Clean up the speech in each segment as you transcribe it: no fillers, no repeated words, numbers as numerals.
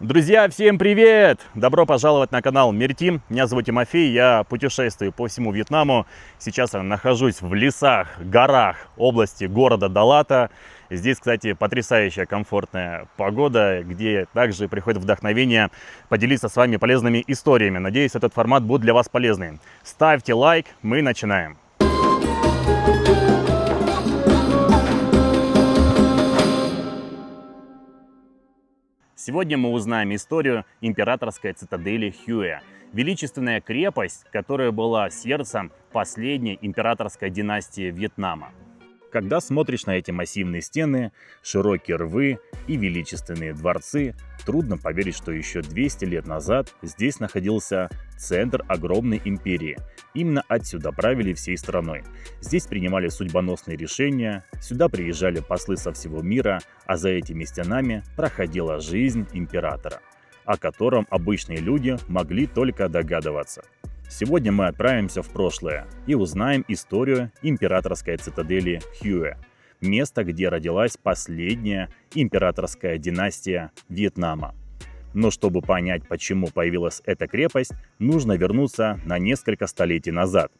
Друзья, всем привет! Добро пожаловать на канал Мир Тим. Меня зовут Тимофей, я путешествую по всему Вьетнаму. Сейчас я нахожусь в лесах, горах области города Далата. Здесь, кстати, потрясающая комфортная погода, где также приходит вдохновение поделиться с вами полезными историями. Надеюсь, этот формат будет для вас полезным. Ставьте лайк, мы начинаем. Сегодня мы узнаем историю императорской цитадели Хюэ. Величественная крепость, которая была сердцем последней императорской династии Вьетнама. Когда смотришь на эти массивные стены, широкие рвы и величественные дворцы, трудно поверить, что еще 200 лет назад здесь находился центр огромной империи. Именно отсюда правили всей страной. Здесь принимали судьбоносные решения, сюда приезжали послы со всего мира, а за этими стенами проходила жизнь императора, о котором обычные люди могли только догадываться. Сегодня мы отправимся в прошлое и узнаем историю императорской цитадели Хюэ, место, где родилась последняя императорская династия Вьетнама. Но чтобы понять, почему появилась эта крепость, нужно вернуться на несколько столетий назад.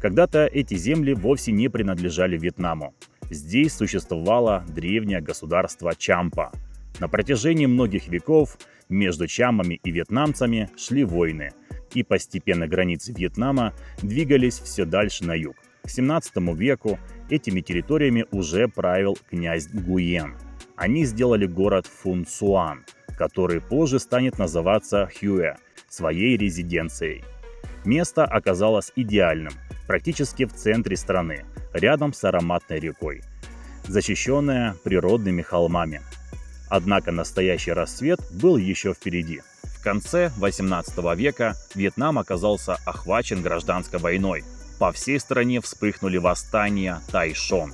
Когда-то эти земли вовсе не принадлежали Вьетнаму. Здесь существовало древнее государство Чампа. На протяжении многих веков между чамами и вьетнамцами шли войны, и постепенно границы Вьетнама двигались все дальше на юг. К 17 веку этими территориями уже правил князь Гуен. Они сделали город Фун Цюань, который позже станет называться Хюэ, своей резиденцией. Место оказалось идеальным, практически в центре страны, рядом с ароматной рекой, защищенная природными холмами. Однако настоящий расцвет был еще впереди. В конце 18 века Вьетнам оказался охвачен гражданской войной. По всей стране вспыхнули восстания Тайшон.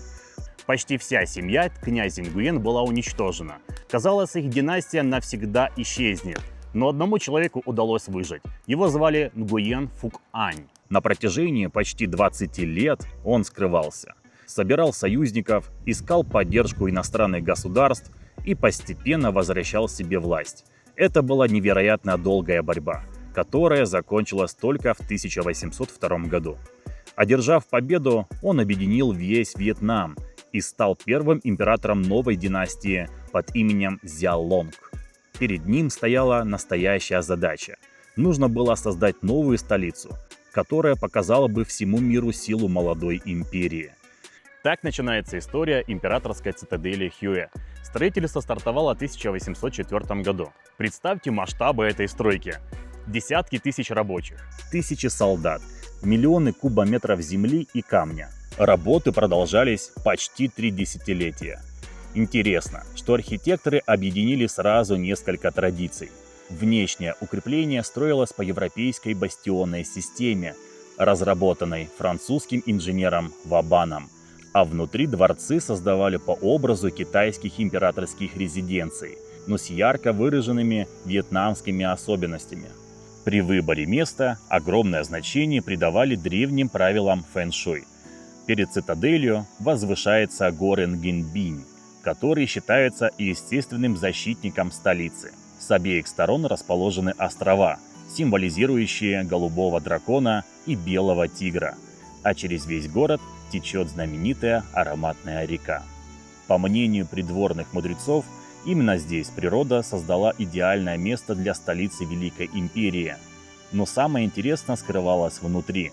Почти вся семья князя Нгуен была уничтожена. Казалось, их династия навсегда исчезнет. Но одному человеку удалось выжить. Его звали Нгуен Фук Ань. На протяжении почти 20 лет он скрывался. Собирал союзников, искал поддержку иностранных государств и постепенно возвращал себе власть. Это была невероятно долгая борьба, которая закончилась только в 1802 году. Одержав победу, он объединил весь Вьетнам и стал первым императором новой династии под именем Цзялонг. Перед ним стояла настоящая задача. Нужно было создать новую столицу, которая показала бы всему миру силу молодой империи. Так начинается история императорской цитадели Хюэ. Строительство стартовало в 1804 году. Представьте масштабы этой стройки. Десятки тысяч рабочих, тысячи солдат, миллионы кубометров земли и камня. Работы продолжались почти 3 десятилетия. Интересно, что архитекторы объединили сразу несколько традиций. Внешнее укрепление строилось по европейской бастионной системе, разработанной французским инженером Вабаном, а внутри дворцы создавали по образу китайских императорских резиденций, но с ярко выраженными вьетнамскими особенностями. При выборе места огромное значение придавали древним правилам фэн-шуй. Перед цитаделью возвышается горы Нгинбинь, который считается естественным защитником столицы. С обеих сторон расположены острова, символизирующие голубого дракона и белого тигра, а через весь город течет знаменитая ароматная река. По мнению придворных мудрецов, именно здесь природа создала идеальное место для столицы Великой Империи. Но самое интересное скрывалось внутри.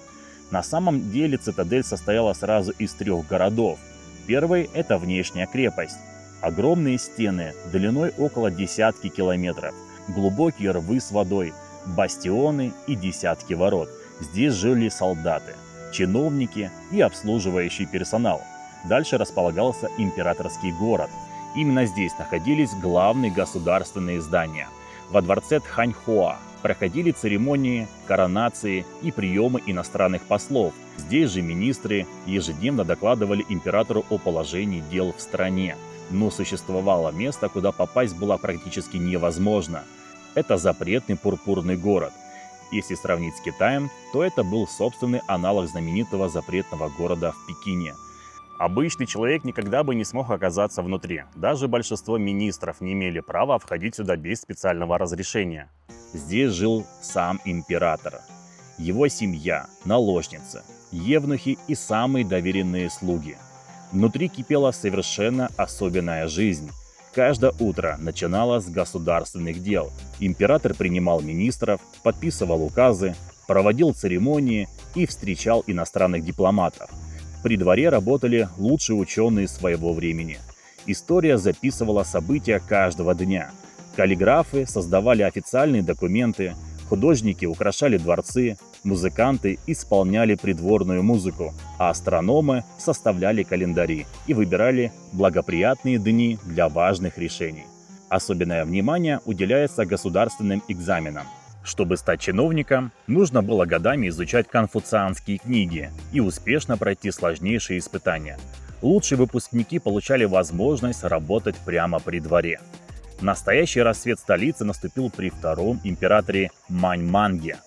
На самом деле цитадель состояла сразу из 3 городов. Первый – это внешняя крепость. Огромные стены длиной около десятки километров, глубокие рвы с водой, бастионы и десятки ворот. Здесь жили солдаты, чиновники и обслуживающий персонал. Дальше располагался императорский город. Именно здесь находились главные государственные здания. Во дворце Тханьхуа проходили церемонии, коронации и приемы иностранных послов. Здесь же министры ежедневно докладывали императору о положении дел в стране. Но существовало место, куда попасть было практически невозможно. Это запретный пурпурный город. Если сравнить с Китаем, то это был собственный аналог знаменитого запретного города в Пекине. Обычный человек никогда бы не смог оказаться внутри. Даже большинство министров не имели права входить сюда без специального разрешения. Здесь жил сам император, его семья, наложницы, евнухи и самые доверенные слуги. Внутри кипела совершенно особенная жизнь. Каждое утро начиналось с государственных дел. Император принимал министров, подписывал указы, проводил церемонии и встречал иностранных дипломатов. При дворе работали лучшие ученые своего времени. История записывала события каждого дня. Каллиграфы создавали официальные документы, художники украшали дворцы, музыканты исполняли придворную музыку, а астрономы составляли календари и выбирали благоприятные дни для важных решений. Особенное внимание уделяется государственным экзаменам. Чтобы стать чиновником, нужно было годами изучать конфуцианские книги и успешно пройти сложнейшие испытания. Лучшие выпускники получали возможность работать прямо при дворе. Настоящий расцвет столицы наступил при втором императоре Маньманге.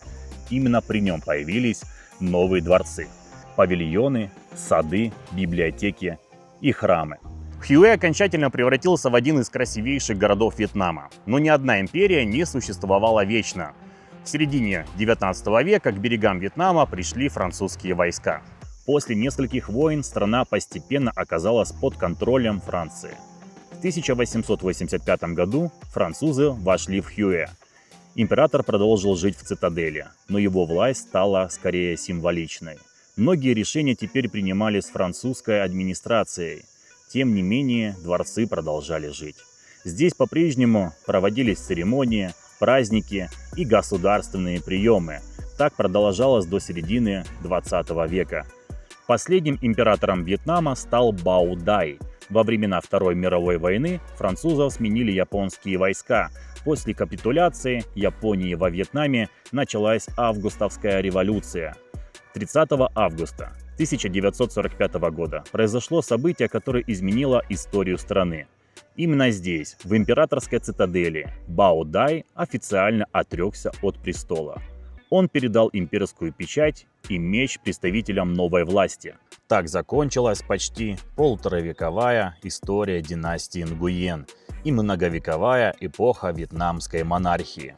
Именно при нем появились новые дворцы, павильоны, сады, библиотеки и храмы. Хюэ окончательно превратился в один из красивейших городов Вьетнама, но ни одна империя не существовала вечно. В середине 19 века к берегам Вьетнама пришли французские войска. После нескольких войн страна постепенно оказалась под контролем Франции. В 1885 году французы вошли в Хюэ. Император продолжил жить в цитадели, но его власть стала скорее символичной. Многие решения теперь принимались французской администрацией. Тем не менее, дворцы продолжали жить. Здесь по-прежнему проводились церемонии, праздники и государственные приемы. Так продолжалось до середины 20 века. Последним императором Вьетнама стал Бао Дай. Во времена Второй мировой войны французов сменили японские войска. После капитуляции Японии во Вьетнаме началась Августовская революция. 30 августа 1945 года произошло событие, которое изменило историю страны. Именно здесь, в императорской цитадели, Бао Дай официально отрекся от престола. Он передал имперскую печать и меч представителям новой власти. Так закончилась почти полуторавековая история династии Нгуен и многовековая эпоха вьетнамской монархии.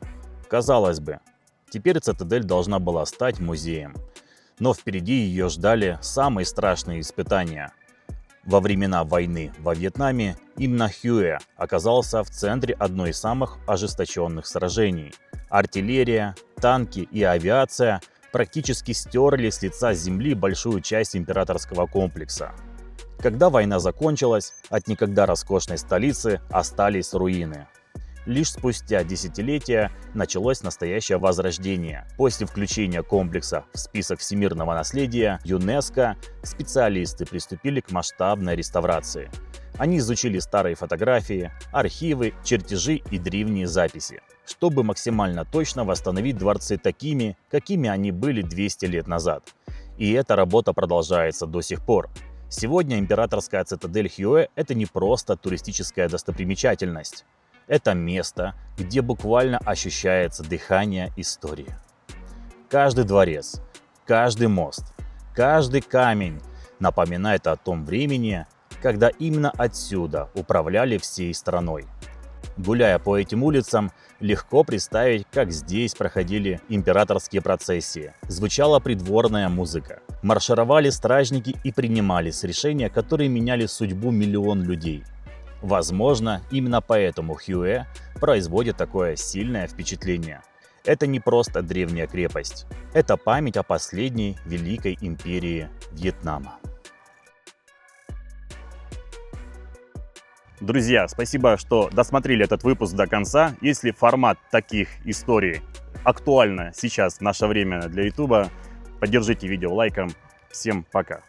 Казалось бы, теперь цитадель должна была стать музеем. Но впереди ее ждали самые страшные испытания. Во времена войны во Вьетнаме именно Хюэ оказался в центре одной из самых ожесточенных сражений. Артиллерия, танки и авиация практически стерли с лица земли большую часть императорского комплекса. Когда война закончилась, от никогда роскошной столицы остались руины. Лишь спустя десятилетия началось настоящее возрождение. После включения комплекса в список всемирного наследия ЮНЕСКО специалисты приступили к масштабной реставрации. Они изучили старые фотографии, архивы, чертежи и древние записи, чтобы максимально точно восстановить дворцы такими, какими они были 200 лет назад. И эта работа продолжается до сих пор. Сегодня императорская цитадель Хюэ – это не просто туристическая достопримечательность. Это место, где буквально ощущается дыхание истории. Каждый дворец, каждый мост, каждый камень напоминает о том времени, когда именно отсюда управляли всей страной. Гуляя по этим улицам, легко представить, как здесь проходили императорские процессии, звучала придворная музыка, маршировали стражники и принимались решения, которые меняли судьбу миллион людей. Возможно, именно поэтому Хюэ производит такое сильное впечатление. Это не просто древняя крепость, это память о последней великой империи Вьетнама. Друзья, спасибо, что досмотрели этот выпуск до конца. Если формат таких историй актуально сейчас в наше время для YouTube, поддержите видео лайком. Всем пока!